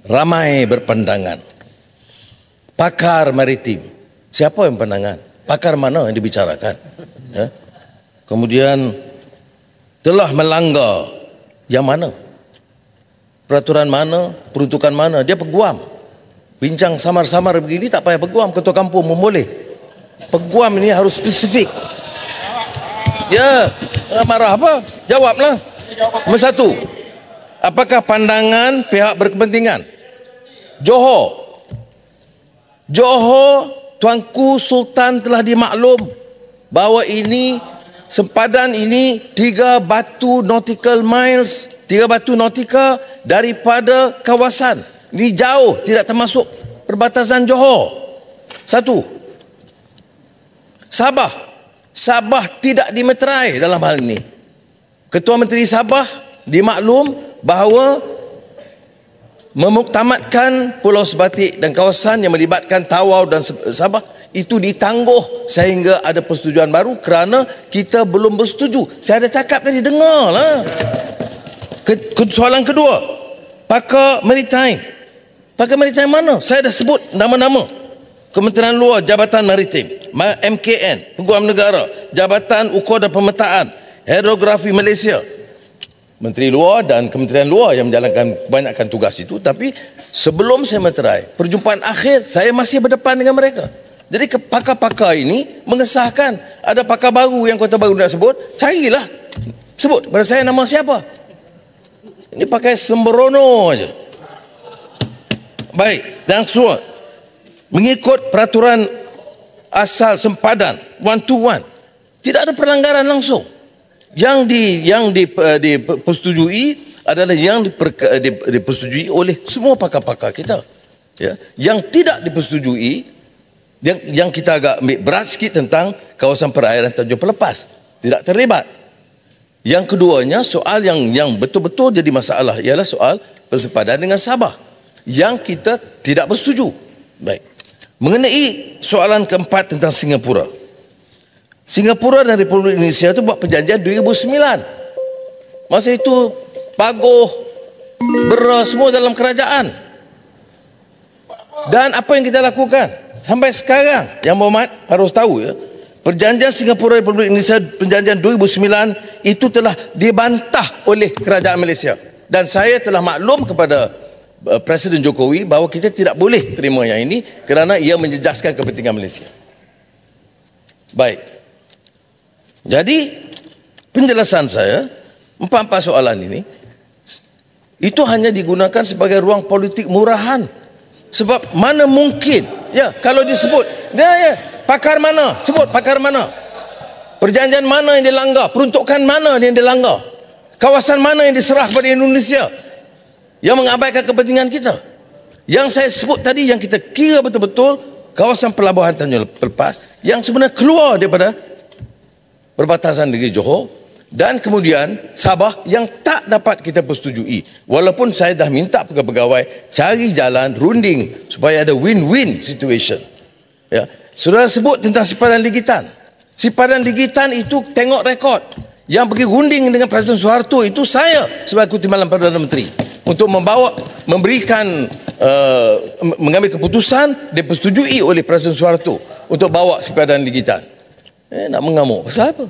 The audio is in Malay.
ramai berpandangan. Pakar maritim, siapa yang pandangan? Pakar mana yang dibicarakan? Ya. Kemudian telah melanggar yang mana? Peraturan mana? Peruntukan mana? Dia peguam. Bincang samar-samar begini tak payah peguam, ketua kampung pun boleh. Peguam ini harus spesifik. Ya, marah apa? Jawablah. Nombor satu, apakah pandangan pihak berkepentingan? Johor, Tuanku Sultan telah dimaklum bahawa ini sempadan ini 3 batu nautical miles, 3 batu nautika daripada kawasan. Ini jauh, tidak termasuk perbatasan Johor. Satu. Sabah tidak dimeterai dalam hal ini. Ketua Menteri Sabah dimaklum bahawa memuktamadkan Pulau Sebatik dan kawasan yang melibatkan Tawau dan Sabah itu ditangguh sehingga ada persetujuan baru kerana kita belum bersetuju. Saya ada cakap tadi, dengarlah. Soalan kedua, pakar maritime. Pakar maritime mana? Saya dah sebut nama-nama. Kementerian Luar, Jabatan Maritim, MKN, Peguam Negara, Jabatan Ukur dan Pemetaan, Hidrografi Malaysia. Menteri Luar dan Kementerian Luar yang menjalankan kebanyakan tugas itu. Tapi sebelum saya meterai, perjumpaan akhir saya masih berdepan dengan mereka. Jadi pakar-pakar ini mengesahkan ada pakar baru yang Kota Baru nak sebut, carilah. Sebut kepada saya nama siapa. Ini pakai sembrono aja. Baik, dan semua mengikut peraturan asal sempadan 121, tidak ada pelanggaran langsung. Yang dipersetujui adalah yang dipersetujui oleh semua pakar-pakar kita. Ya. Yang tidak dipersetujui, yang kita agak ambil berat sikit tentang kawasan perairan Tanjung Pelepas, tidak terlibat. Yang keduanya, soal yang betul-betul jadi masalah ialah soal persempadan dengan Sabah, yang kita tidak bersetuju. Baik. Mengenai soalan keempat tentang Singapura. Singapura dan Republik Indonesia itu buat perjanjian 2009. Masa itu Pagoh, Bera semua dalam kerajaan. Dan apa yang kita lakukan sampai sekarang, Yang Berhormat harus tahu ya, perjanjian Singapura Republik Indonesia perjanjian 2009 itu telah dibantah oleh kerajaan Malaysia. Dan saya telah maklum kepada Presiden Jokowi bahawa kita tidak boleh terima yang ini kerana ia menjejaskan kepentingan Malaysia. Baik. Jadi penjelasan saya, 4 soalan ini itu hanya digunakan sebagai ruang politik murahan. Sebab mana mungkin, ya, kalau disebut, ya, pakar mana? Sebut pakar mana? Perjanjian mana yang dilanggar? Peruntukan mana yang dilanggar? Kawasan mana yang diserah kepada Indonesia yang mengabaikan kepentingan kita? Yang saya sebut tadi, yang kita kira betul-betul kawasan pelabuhan Tanjung Pelepas yang sebenarnya keluar daripada perbatasan negeri Johor, dan kemudian Sabah yang tak dapat kita persetujui. Walaupun saya dah minta pegawai-pegawai cari jalan runding supaya ada win-win situation. Ya. Saudara sebut tentang sipadan ligitan. Sipadan ligitan itu tengok rekod. Yang pergi runding dengan Presiden Soeharto itu saya sebagai Timbalan Perdana Menteri untuk memberikan mengambil keputusan dipersetujui oleh Presiden Soeharto untuk bawa sipadan ligitan. Nak mengamuk pasal apa?